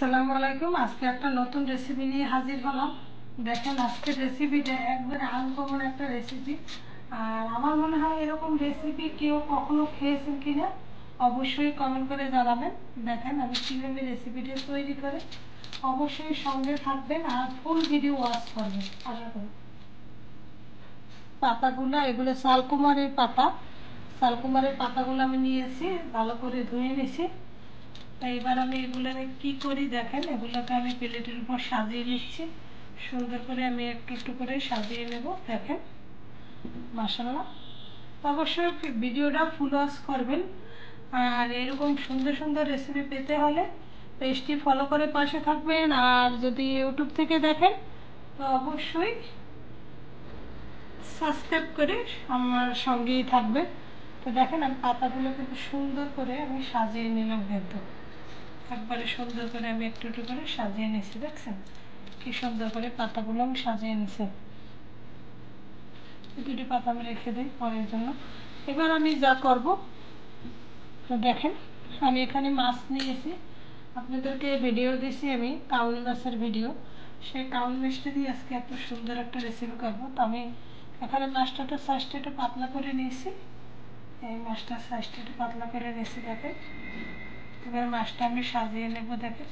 আসসালামু আলাইকুম। আজকে একটা নতুন রেসিপি নিয়ে হাজির হলাম। দেখেন আজকের রেসিপিটা একবারে আনকমন একটা রেসিপি। আর আমার মনে হয় এরকম রেসিপি কেউ কখনো খেয়েছেন কিনা অবশ্যই কমেন্ট করে জানাবেন। দেখেন আমি কীভাবে রেসিপিটা তৈরি করে, অবশ্যই সঙ্গে থাকবেন আর ফুল ভিডিও ওয়াচ করবেন। আশা করি পাতাগুলো, এগুলো শালকুমারের পাতা। শালকুমারের পাতাগুলো আমি নিয়েছি, ভালো করে ধুয়ে নিয়েছি। তাই এবার আমি এগুলো কী করি দেখেন, এগুলোকে আমি প্লেটের উপর সাজিয়ে নিচ্ছি। সুন্দর করে আমি একটু একটু করে সাজিয়ে নেব। দেখেন মাশাআল্লাহ। অবশ্যই ভিডিওটা ফুল ওয়াচ করবেন। আর এরকম সুন্দর সুন্দর রেসিপি পেতে হলে পেজটি ফলো করে পাশে থাকবেন। আর যদি ইউটিউব থেকে দেখেন তো অবশ্যই সাবস্ক্রাইব করে আমার সঙ্গেই থাকবে। তো দেখেন আমি পাতাগুলো কিন্তু সুন্দর করে আমি সাজিয়ে নিলাম, কিন্তু একবারে সুন্দর করে আমি একটু একটু করে সাজিয়ে নিয়েছি। দেখছেন কি সুন্দর করে পাতাগুলো আমি সাজিয়ে নিয়েছি। দুটি পাতা আমি রেখে দিই পরের জন্য। এবার আমি যা করব, তো দেখেন আমি এখানে মাছ নিয়েছি। আপনাদেরকে ভিডিও দিয়েছি আমি কাউল মাছের ভিডিও। সেই কাউল মাছটা দিয়ে আজকে এত সুন্দর একটা রেসিপি করবো। তো আমি এখানে মাছটাটা সাইজটা একটু পাতলা করে নিয়েছি। এই মাছটার সাইজটা একটু পাতলা করে নিয়েছি। দেখেন এবার মাছটা আমি সাজিয়ে নেব। দেখেন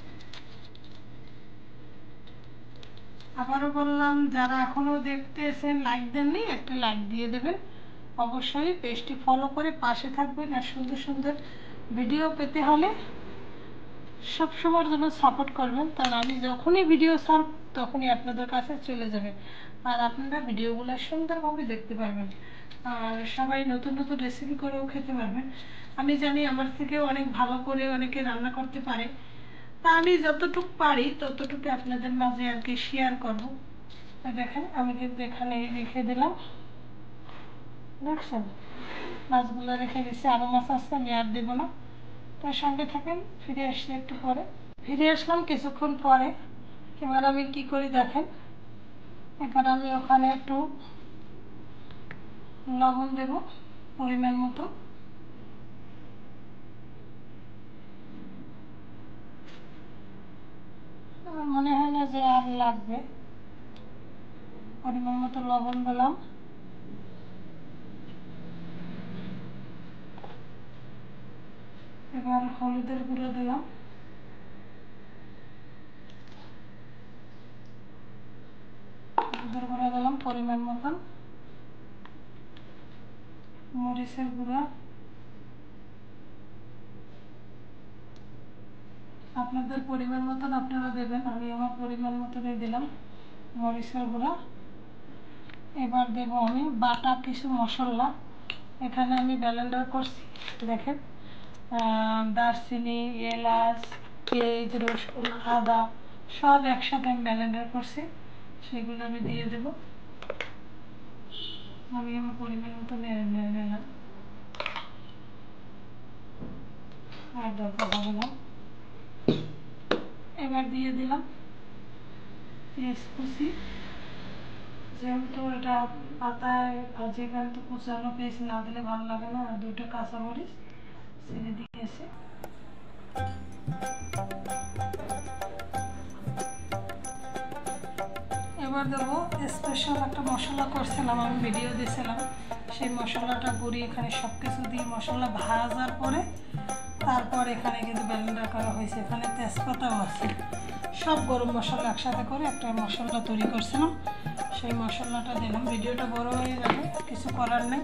আবারও বললাম, যারা এখনও দেখতেছেন লাইক দেননি একটা লাইক দিয়ে দেবেন। অবশ্যই পেজটি ফলো করে পাশে থাকবেন। আর সুন্দর সুন্দর ভিডিও পেতে হলে সবসময়ের জন্য সাপোর্ট করবেন। কারণ আমি যখনই ভিডিও ছাড়ব তখনই আপনাদের কাছে চলে যাবে, আর আপনারা ভিডিওগুলো সুন্দরভাবে দেখতে পারবেন। আর সবাই নতুন নতুন রেসিপি করেও খেতে পারবেন। আমি জানি আমার থেকেও অনেক ভালো করে অনেকে রান্না করতে পারে। তা আমি যতটুকু পারি ততটুকু আপনাদের মাঝে আর কি শেয়ার করব। দেখেন আমি কিন্তু এখানে রেখে দিলাম। দেখছেন মাছগুলো রেখে দিচ্ছি, আরও মাছ আসছে আমি আর দেবো না। তার সঙ্গে থাকেন, ফিরে আসলে একটু পরে। ফিরে আসলাম কিছুক্ষণ পরে। এবার আমি কি করি দেখেন, এবার আমি ওখানে একটু লবণ দেব পরিমাণ মতো। আমার মনে হয় না যে আর লাগবে। পরিমাণ মতো লবণ দিলাম। এবার হলুদের গুঁড়ো দিলাম। হলুদের গুঁড়ো দিলাম পরিমাণ মতন। মরিচের গুঁড়ো আপনাদের পরিমাণ মতন আপনারা দেবেন, আমি আমার পরিমাণ মতনই দিলাম মরিচের গুঁড়ো। এবার দেব আমি বাটা কিছু মশলা। এখানে আমি ব্লেন্ডার করছি। দেখেন দারচিনি, এলাচ, পেঁয়াজ, রসুন, আদা সব একসাথে আমি ব্লেন্ডার করছি, সেগুলো আমি দিয়ে দেব। আমি আমার পরিমাণ মতো নেড়ে নেড়ে নিলাম। আর দরকার হবে না। এবার দিয়ে দিলাম পেঁয়াজ কুচি। যেহেতু এটা পাতায় ভাজি, কিন্তু কুচানো পেঁয়াজ না দিলে ভালো লাগে না। আর দুটো কাঁচামরিচ ছেড়ে দিয়েছি। এবার দেবো স্পেশাল একটা মশলা করছিলাম, আমি ভিডিও দিয়েছিলাম। সেই মশলাটা গুঁড়ি এখানে সব কিছু দিয়ে মশলা ভাজার পরে তারপর এখানে কিন্তু ব্লেন্ডার করা হয়েছে। এখানে তেজপাতাও আছে, সব গরম মশলা একসাথে করে একটা মশলা তৈরি করছিলাম। সেই মশলাটা দিলাম। ভিডিওটা বড় হয়ে যাবে, কিছু করার নেই,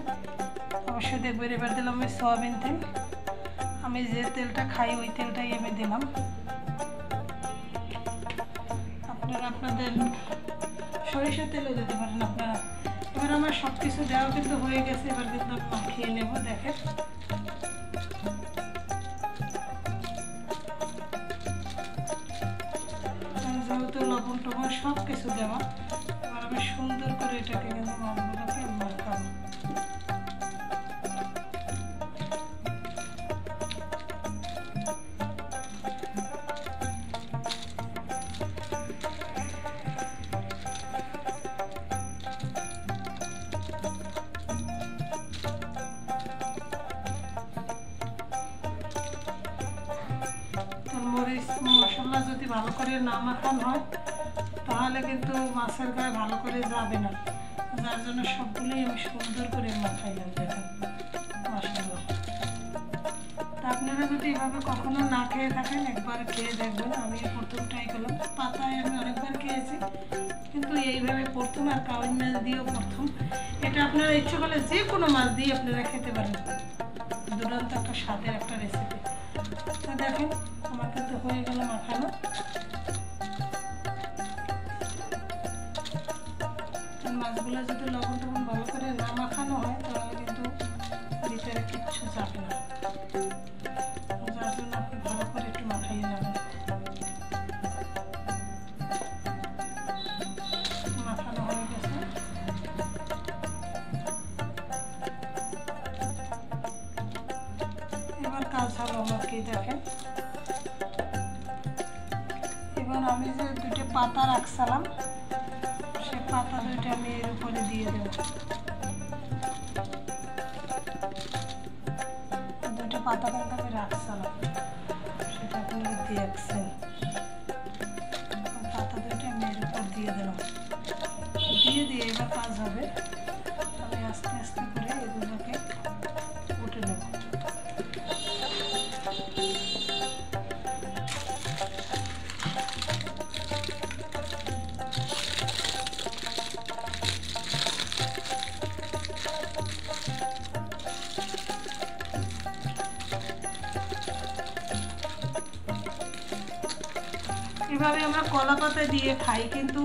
অবশ্যই দেখবেন। এবার দিলাম আমি সয়াবিন তেল। আমি যে তেলটা খাই ওই তেলটাই আমি দিলাম। আপনারা আপনাদের সরিষার তেলও দিতে পারেন আপনারা। এবার আমার সব কিছু দেওয়া কিন্তু হয়ে গেছে। এবার কিন্তু আমি মাখিয়ে নেব। দেখেন যেহেতু লবণ টবণ সব কিছু দেওয়া, এবার আমি সুন্দর করে এটাকে কিন্তু মাছগুলোকে মাখাবো। মরিচ মশলা মশলা যদি ভালো করে না মাখানো হয় তাহলে কিন্তু মাছের গায়ে ভালো করে যাবে না, যার জন্য সবগুলোই আমি সুন্দর করে মাখাইলাম। দেখেন মশলা। তা আপনারা যদি এভাবে কখনো না খেয়ে থাকেন একবার খেয়ে দেখবেন। আমি প্রথম ট্রাই করলাম, পাতায় আমি অনেকবার খেয়েছি, কিন্তু এইভাবে প্রথম আর কাওয়াই মাছ দিয়েও প্রথম। এটা আপনারা ইচ্ছে করলে যে কোনো মাছ দিয়ে আপনারা খেতে পারেন, দুর্দান্ত একটা স্বাদের একটা রেসিপি। তো দেখেন আমার কিন্তু হয়ে গেল মাখানো। মাছগুলো যদি লবণ টবণ ভালো করে না মাখানো হয় তাহলে কিন্তু ভিতরে কিচ্ছু যাবে না, যার জন্য আপনি ভালো করে একটু মাখাইয়ে নেবেন। মাখানো হয়ে গেছে। এবার কাজ হলো আমার কি দেখেন, এবার আমি যে দুটো পাতা রাখছিলাম সে পাতা দুটো আমি এর উপরে দিয়ে দেব। দুটো পাতা কিন্তু আমি রাখছিলাম, সেটা আপনারা দেখছেন। পাতা দুটো আমি এর উপর দিয়ে দিলাম, দিয়ে এবার কাজ হবে আমি আস্তে আস্তে করে এগুলোকে উঠে নেব। এভাবে আমরা কলা পাতা দিয়ে খাই, কিন্তু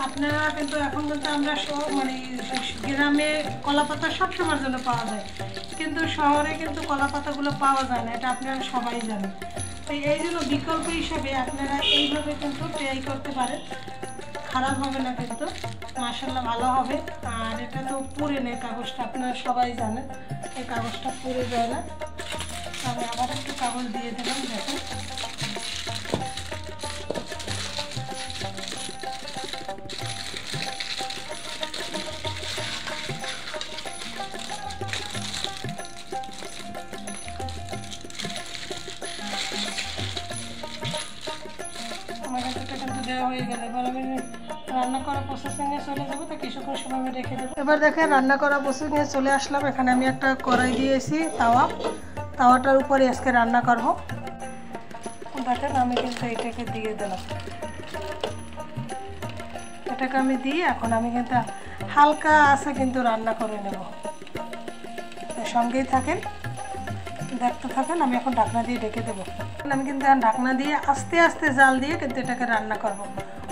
আপনারা কিন্তু এখন কিন্তু আমরা মানে গ্রামে কলা পাতা সবসময়ের জন্য পাওয়া যায়, কিন্তু শহরে কিন্তু কলা পাতাগুলো পাওয়া যায় না, এটা আপনারা সবাই জানেন। তো এই জন্য বিকল্প হিসেবে আপনারা এইভাবে কিন্তু ট্রাই করতে পারেন, খারাপ হবে না কিন্তু মাশাআল্লাহ ভালো হবে। আর এটা তো পুড়ে নেই কাগজটা, আপনারা সবাই জানেন এই কাগজটা পুড়ে যায় না। আমি আবার একটু কাগজ দিয়ে দিলাম। দেখেন হয়ে গেল। এবার আমি রান্না করা প্রসেসিংয়ে চলে যাবো, তো কিছুক্ষণ সময় আমি রেখে দেবো। এবার দেখেন রান্না করা প্রসেসিংয়ে চলে আসলাম। এখানে আমি একটা কড়াই দিয়েছি, তাওয়াটার উপরে আজকে রান্না করব। দেখেন আমি কিন্তু এটাকে দিয়ে দিলাম, এটাকে আমি দিয়ে এখন আমি কিন্তু হালকা আছে কিন্তু রান্না করে নেব। সঙ্গেই থাকেন, দেখতে থাকেন। আমি এখন ঢাকনা দিয়ে ঢেকে দেবো। আমি কিন্তু এখন ঢাকনা দিয়ে আস্তে আস্তে জাল দিয়ে কিন্তু এটাকে রান্না করব।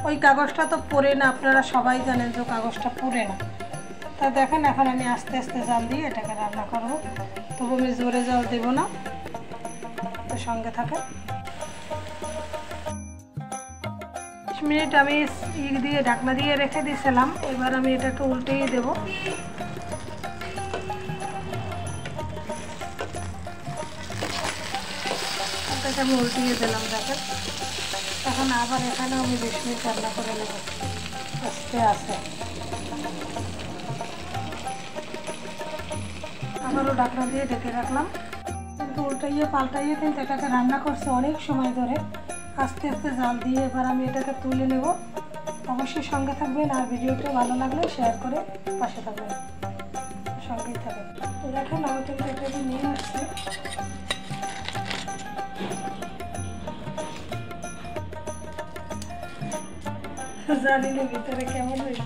ওই কাগজটা তো পুড়ে না, আপনারা সবাই জানেন যে কাগজটা পুড়ে না। তা দেখেন এখন আমি আস্তে আস্তে জাল দিয়ে এটাকে রান্না করব, তবু আমি জোরে জাল দেবো না, তো সঙ্গে থাকেন। 5 মিনিট আমি দিয়ে ঢাকনা দিয়ে রেখে দিয়েছিলাম। এবার আমি এটাকে উল্টেই দেবো। আমি উল্টিয়ে দিলাম। দেখেন এখন আবার এখানেও আমি 20 মিনিট রান্না করে নেব আস্তে আস্তে। আবারও ঢাকনা দিয়ে ঢেকে রাখলাম, কিন্তু উল্টাইয়ে পাল্টাইয়ে কিন্তু এটাকে রান্না করছে অনেক সময় ধরে আস্তে আস্তে জাল দিয়ে। এবার আমি এটাকে তুলে নেব। অবশ্যই সঙ্গে থাকবেন, আর ভিডিওটা ভালো লাগলে শেয়ার করে পাশে থাকবেন, সঙ্গেই থাকবেন। তো দেখেন আমি কিন্তু এটাকে নিয়ে আসছি। জানি না ভিতরে কেমন হয়েছে।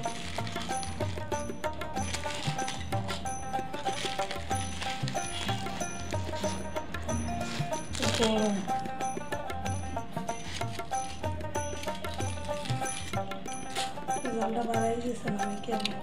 জালটা বাড়াই দিয়েছে না কেমন।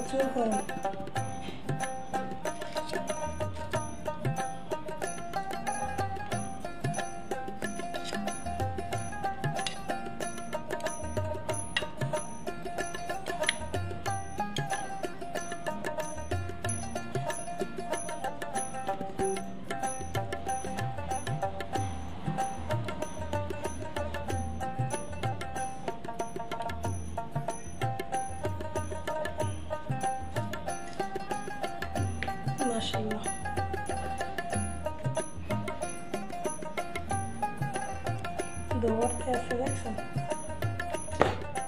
প্রচুর গরম। মাশাআল্লাহ, দৌড়তে আছে দেখছেন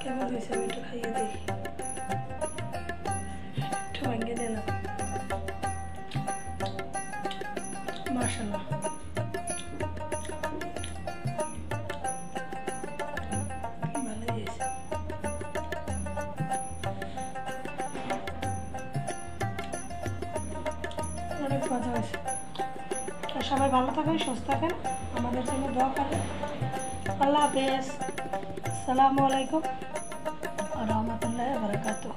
কেমন হয়েছে? আমি একটু খাইয়ে দিই, একটু ভাঙিয়ে দিলাম। মাশাআল্লাহ, ভালো হয়েছে। অনেক মজা হয়েছে। সবাই ভালো থাকেন, সুস্থ থাকেন, আমাদের জন্য দোয়া করেন। আল্লাহ হাফেজ। আসসালামু আলাইকুম ওয়া রাহমাতুল্লাহি ওয়া বারাকাতুহু।